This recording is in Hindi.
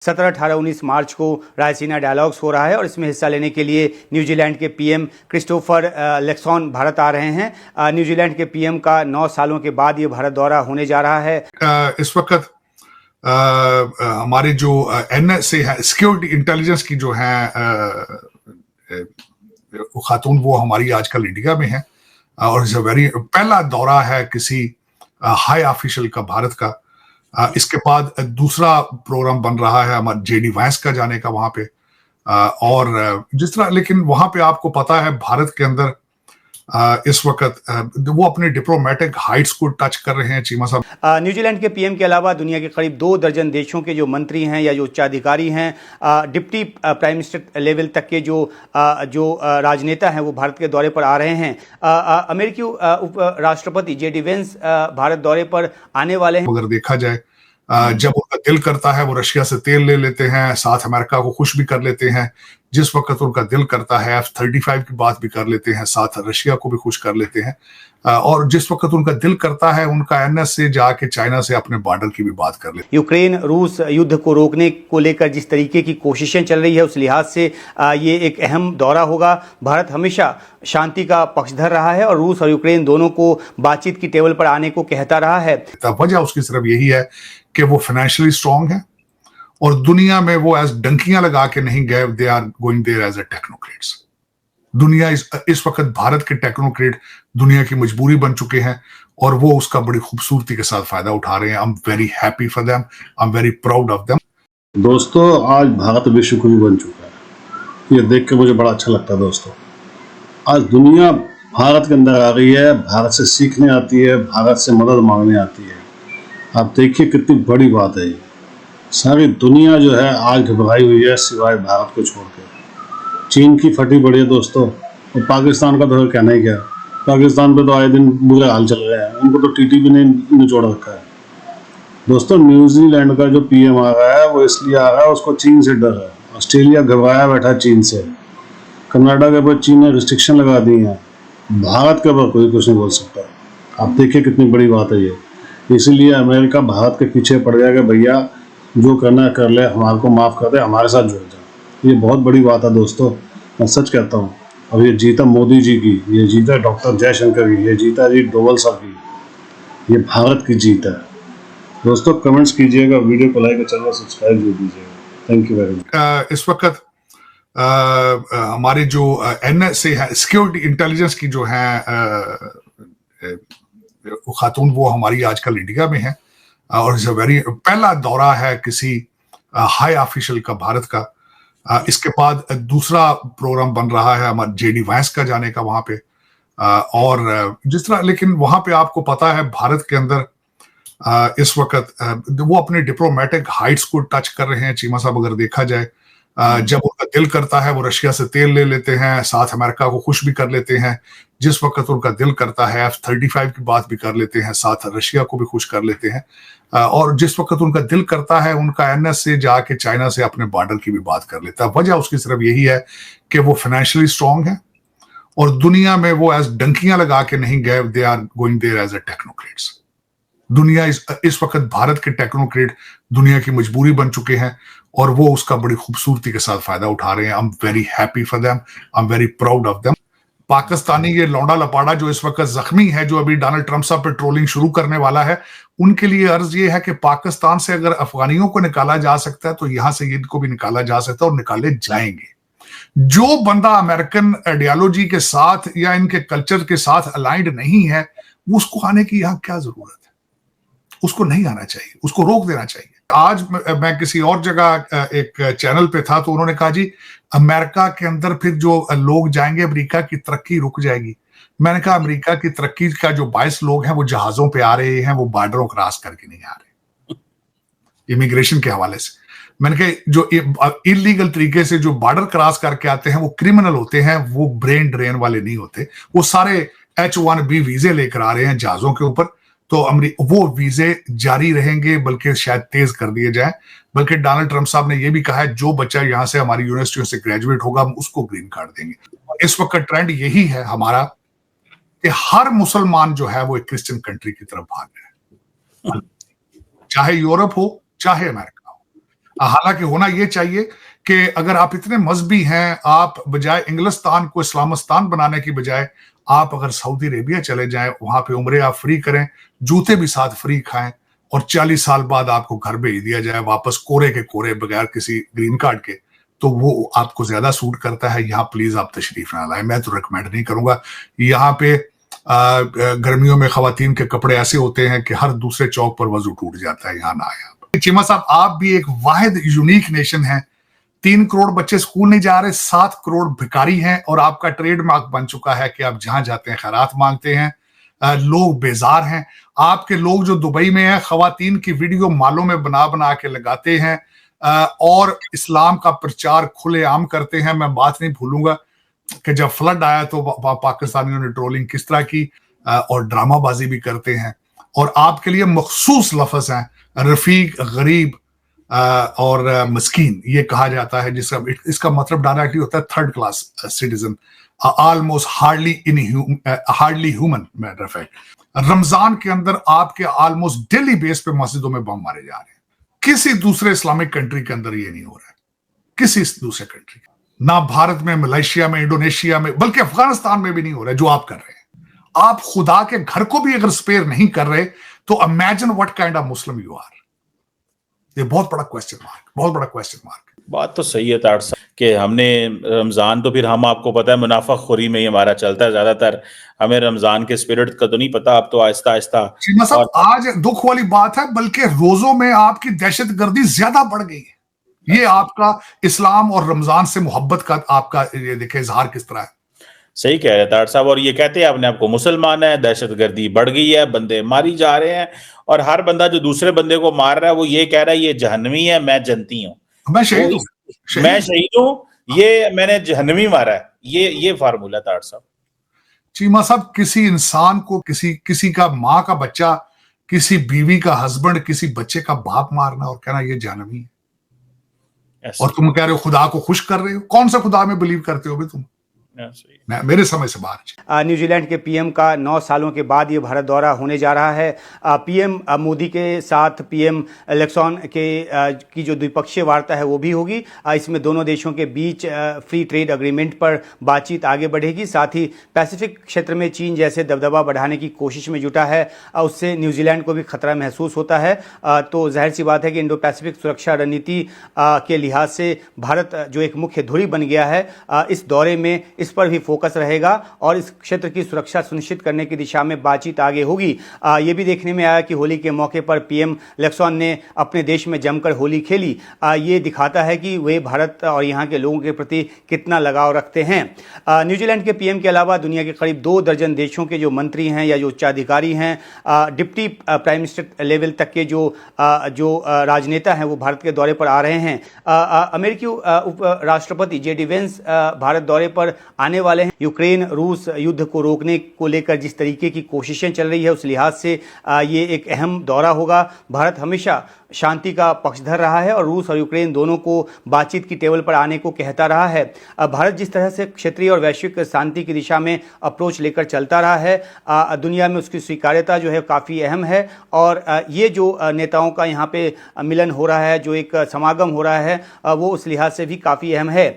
17, 18, 19 मार्च को रायसीना डायलॉग्स हो रहा है और इसमें हिस्सा लेने के लिए न्यूजीलैंड के पीएम क्रिस्टोफर लेक्सॉन भारत आ रहे हैं। न्यूजीलैंड के पीएम का 9 सालों के बाद ये भारत दौरा होने जा रहा है। इस वक्त हमारे जो एनएसए है, सिक्योरिटी इंटेलिजेंस की जो है खातून, वो हमारी आजकल इंडिया में है और इट्स वेरी पहला दौरा है किसी हाई ऑफिशियल का भारत का। इसके बाद दूसरा प्रोग्राम बन रहा है हमारे जेडी वैंस का जाने का वहां पे। और जिस तरह, लेकिन वहां पे आपको पता है भारत के अंदर इस वक्त वो अपने डिप्लोमेटिक हाइट्स को टच कर रहे हैं चीमा साहब। न्यूजीलैंड के पीएम के अलावा दुनिया के करीब 2 दर्जन देशों के जो मंत्री हैं या जो उच्चाधिकारी हैं, डिप्टी प्राइम मिनिस्टर लेवल तक के जो राजनेता हैं, वो भारत के दौरे पर आ रहे हैं। अमेरिकी उप राष्ट्रपति जेडी वेंस भारत दौरे पर आने वाले हैं। अगर देखा जाए, जब उनका दिल करता है वो रशिया से तेल ले लेते हैं, साथ अमेरिका को खुश भी कर लेते हैं। जिस वक्त उनका दिल करता है F-35 की बात भी कर लेते हैं, साथ रशिया को भी खुश कर लेते हैं। और जिस वक्त उनका दिल करता है उनका एनएस से जाके चाइना से अपने बॉर्डर की भी बात कर लेते हैं। यूक्रेन रूस युद्ध को रोकने को लेकर जिस तरीके की कोशिशें चल रही है, उस लिहाज से ये एक अहम दौरा होगा। भारत हमेशा शांति का पक्षधर रहा है और रूस और यूक्रेन दोनों को बातचीत की टेबल पर आने को कहता रहा है। वजह उसकी सिर्फ यही है कि वो फाइनेंशियली स्ट्रांग है और दुनिया में वो एज डंकियां लगा के नहीं गए, they are going there as a technocrats. दुनिया इस वक्त भारत के टेक्नोक्रेट दुनिया की मजबूरी बन चुके हैं और वो उसका बड़ी खूबसूरती के साथ फायदा उठा रहे हैं। I am very happy for them, I am very proud of them. दोस्तों, आज भारत विश्व गुरु बन चुका है, ये देख के मुझे बड़ा अच्छा लगता है। दोस्तों, आज दुनिया भारत के अंदर आ गई है, भारत से सीखने आती है, भारत से मदद मांगने आती है। आप देखिए कितनी बड़ी बात है ये। सारी दुनिया जो है आज घबराई हुई है, सिवाय भारत को छोड़कर। चीन की फटी पड़ी है दोस्तों, और पाकिस्तान का तो कहना ही क्या। पाकिस्तान पे तो आए दिन बुरे हाल चल रहे हैं, उनको तो टीटी ने निचोड़ रखा है। दोस्तों, न्यूजीलैंड का जो पीएम आ रहा है वो इसलिए आ रहा है, उसको चीन से डर है। ऑस्ट्रेलिया घबराया बैठा चीन से। कनाडा के ऊपर चीन ने रिस्ट्रिक्शन लगा दी है, भारत के ऊपर कोई कुछ नहीं बोल सकता। आप देखिए कितनी बड़ी बात है ये। इसीलिए अमेरिका भारत के पीछे पड़ गया कि भैया जो करना है कर ले, हमारे को माफ़ कर दे, हमारे साथ जुड़ जा। ये बहुत बड़ी बात है दोस्तों, मैं सच कहता हूँ। अब ये जीता मोदी जी की, ये जीता डॉक्टर जयशंकर की, ये जीता जी डोवल साहब की, ये भारत की जीत है। दोस्तों, कमेंट्स कीजिएगा, वीडियो को लाइक और चैनल सब्सक्राइब भी कीजिएगा। Thank you very much. इस वक्त हमारे जो एनएसए है, सिक्योरिटी इंटेलिजेंस की जो है खातून, वो हमारी आजकल इंडिया में है और इट्स वेरी पहला दौरा है किसी हाई ऑफिशियल का भारत का। इसके बाद दूसरा प्रोग्राम बन रहा है हमारे जेडी वैंस का जाने का वहां पे। और जिस तरह, लेकिन वहां पे आपको पता है भारत के अंदर इस वक्त वो अपने डिप्लोमेटिक हाइट्स को टच कर रहे हैं चीमा साहब। अगर देखा जाए, जब उनका दिल करता है वो रशिया से तेल ले लेते हैं, साथ अमेरिका को खुश भी कर लेते हैं। जिस वक्त उनका दिल करता है F-35 की बात भी कर लेते हैं, साथ रशिया को भी खुश कर लेते हैं। और जिस वक्त उनका दिल करता है उनका एनएस से जाके चाइना से अपने बॉर्डर की भी बात कर लेता है। वजह उसकी सिर्फ यही है कि वो फाइनेंशियली स्ट्रांग है और दुनिया में वो एज डंकियां लगा के नहीं गए, they are going there as a technocrats. दुनिया इस वक्त भारत के टेक्नोक्रेट दुनिया की मजबूरी बन चुके हैं और वो उसका बड़ी खूबसूरती के साथ फायदा उठा रहे हैं। I am very happy for them, I am very proud of them. Pakistani ये लौंडा लपाड़ा जो इस वक्त जख्मी है, जो अभी डोनाल्ड ट्रंप साहब पे ट्रोलिंग शुरू करने वाला है, उनके लिए अर्ज ये है कि पाकिस्तान से अगर अफगानियों को निकाला जा सकता है तो यहां से इनको भी निकाला जा सकता है और निकाले जाएंगे। जो बंदा अमेरिकन आइडियोलॉजी के साथ या इनके कल्चर के साथ अलाइंड नहीं है, उसको आने की यहां क्या जरूरत है? उसको नहीं आना चाहिए, उसको रोक देना चाहिए। आज मैं किसी और जगह एक चैनल पे था तो उन्होंने कहा जी अमेरिका के अंदर फिर जो लोग जाएंगे अमेरिका की तरक्की रुक जाएगी। मैंने कहा अमेरिका की तरक्की का जो 22 लोग हैं वो जहाजों पे आ रहे हैं, वो बॉर्डरों क्रॉस करके नहीं आ रहे इमिग्रेशन के हवाले से। मैंने कहा जो इलीगल तरीके से जो बॉर्डर क्रॉस करके आते हैं वो क्रिमिनल होते हैं, वो ब्रेन ड्रेन वाले नहीं होते। वो सारे H-1B वीजे लेकर आ रहे हैं जहाजों के ऊपर, तो वो वीजे जारी रहेंगे, बल्कि शायद तेज कर दिए जाए। बल्कि डोनाल्ड ट्रंप साहब ने यह भी कहा है जो बच्चा यहां से हमारी यूनिवर्सिटियों से ग्रेजुएट होगा हम उसको ग्रीन कार्ड देंगे। इस वक्त ट्रेंड यही है हमारा कि हर मुसलमान जो है वो एक क्रिश्चियन कंट्री की तरफ भाग रहा है, चाहे यूरोप हो चाहे अमेरिका हो। हालांकि होना ये चाहिए कि अगर आप इतने मजहबी हैं, आप बजाय इंग्लिस्तान को इस्लामिस्तान बनाने की बजाय आप अगर सऊदी अरेबिया चले जाएं, वहां पे उम्रे आप फ्री करें, जूते भी साथ फ्री खाएं, और 40 साल बाद आपको घर भेज दिया जाए वापस कोरे के कोरे बगैर किसी ग्रीन कार्ड के, तो वो आपको ज्यादा सूट करता है। यहाँ प्लीज आप तशरीफ ना लाएं, मैं तो रिकमेंड नहीं करूंगा। यहाँ पे गर्मियों में खवातीन के कपड़े ऐसे होते हैं कि हर दूसरे चौक पर वजू टूट जाता है, यहाँ ना आया। चीमा साहब, आप भी एक वाहिद यूनिक नेशन है। 3 करोड़ बच्चे स्कूल नहीं जा रहे, 7 करोड़ भिखारी हैं, और आपका ट्रेडमार्क बन चुका है कि आप जहां जाते हैं खैरात मांगते हैं। लोग बेजार हैं। आपके लोग जो दुबई में हैं, खवातीन की वीडियो मालों में बना बना के लगाते हैं और इस्लाम का प्रचार खुलेआम करते हैं। मैं बात नहीं भूलूंगा कि जब फ्लड आया तो पाकिस्तानियों ने ट्रोलिंग किस तरह की और ड्रामाबाजी भी करते हैं। और आपके लिए मखसूस लफ्ज हैं रफीक, गरीब और मस्कीन, ये कहा जाता है, जिसका इसका मतलब डायरेक्टली होता है third class citizen, almost hardly human matter of fact. Ramzan के अंदर आपके ऑलमोस्ट डेली बेस पे मस्जिदों में बम मारे जा रहे हैं। किसी दूसरे इस्लामिक कंट्री के अंदर ये नहीं हो रहा है, किसी दूसरे कंट्री, ना भारत में, मलेशिया में, इंडोनेशिया में, बल्कि अफगानिस्तान में भी नहीं हो रहा है जो आप कर रहे हैं। आप खुदा के घर को भी अगर स्पेयर नहीं कर रहे तो imagine what kind of Muslim you are. ये बहुत बड़ा क्वेश्चन मार्क, बहुत बड़ा क्वेश्चन मार्क। बात तो सही है ताड़ साहब कि हमने रमजान तो फिर हम, आपको पता है मुनाफाखोरी में ही हमारा चलता है ज्यादातर, हमें रमजान के स्पिरिट का तो नहीं पता। अब तो आहिस्ता आहिस्ता आज दुख वाली बात है, बल्कि रोजों में आपकी दहशतगर्दी ज्यादा बढ़ गई है। ये आपका इस्लाम और रमजान से मोहब्बत का आपका ये देखे इजहार किस तरह है। सही कह रहे हैं ताड़ साहब। और ये कहते हैं अपने आप को मुसलमान है, दहशतगर्दी बढ़ गई है, बंदे मारी जा रहे हैं, और हर बंदा जो दूसरे बंदे को मार रहा है वो ये कह रहा है ये जहन्नमी है, मैं जनती हूँ, मैं शहीद हूँ, मैं शहीद हूँ, ये मैंने जहन्नमी मारा है। ये फार्मूला ताड़ साहब। चीमा साहब, किसी इंसान को किसी का माँ का बच्चा, किसी बीवी का हस्बैंड, किसी बच्चे का बाप मारना और कहना ये जहन्नमी है, और तुम कह रहे हो खुदा को खुश कर रहे हो। कौन सा खुदा में बिलीव करते हो भी तुम? मेरे समय से बाहर। न्यूजीलैंड के पीएम का 9 सालों के बाद ये भारत दौरा होने जा रहा है। पीएम मोदी के साथ पीएम लेक्सॉन की जो द्विपक्षीय वार्ता है वो भी होगी। इसमें दोनों देशों के बीच फ्री ट्रेड अग्रीमेंट पर बातचीत आगे बढ़ेगी। साथ ही पैसिफिक क्षेत्र में चीन जैसे दबदबा बढ़ाने की कोशिश में जुटा है, उससे न्यूजीलैंड को भी खतरा महसूस होता है। तो जाहिर सी बात है कि इंडो पैसिफिक सुरक्षा रणनीति के लिहाज से भारत जो एक मुख्य धुरी बन गया है, इस दौरे में इस पर भी फोकस रहेगा और इस क्षेत्र की सुरक्षा सुनिश्चित करने की दिशा में बातचीत आगे होगी। ये भी देखने में आया कि होली के मौके पर पीएम लेक्सॉन ने अपने देश में जमकर होली खेली। ये दिखाता है कि वे भारत और यहाँ के लोगों के प्रति कितना लगाव रखते हैं। न्यूजीलैंड के पीएम के अलावा दुनिया के करीब 2 दर्जन देशों के जो मंत्री हैं या जो उच्चाधिकारी हैं, डिप्टी प्राइम मिनिस्टर लेवल तक के जो राजनेता हैं वो भारत के दौरे पर आ रहे हैं। अमेरिकी उप राष्ट्रपति जेडी वेंस भारत दौरे पर आने वाले हैं। यूक्रेन रूस युद्ध को रोकने को लेकर जिस तरीके की कोशिशें चल रही है उस लिहाज से ये एक अहम दौरा होगा। भारत हमेशा शांति का पक्षधर रहा है और रूस और यूक्रेन दोनों को बातचीत की टेबल पर आने को कहता रहा है। भारत जिस तरह से क्षेत्रीय और वैश्विक शांति की दिशा में अप्रोच लेकर चलता रहा है, दुनिया में उसकी स्वीकार्यता जो है काफ़ी अहम है। और ये जो नेताओं का यहाँ पे मिलन हो रहा है, जो एक समागम हो रहा है, वो उस लिहाज से भी काफ़ी अहम है।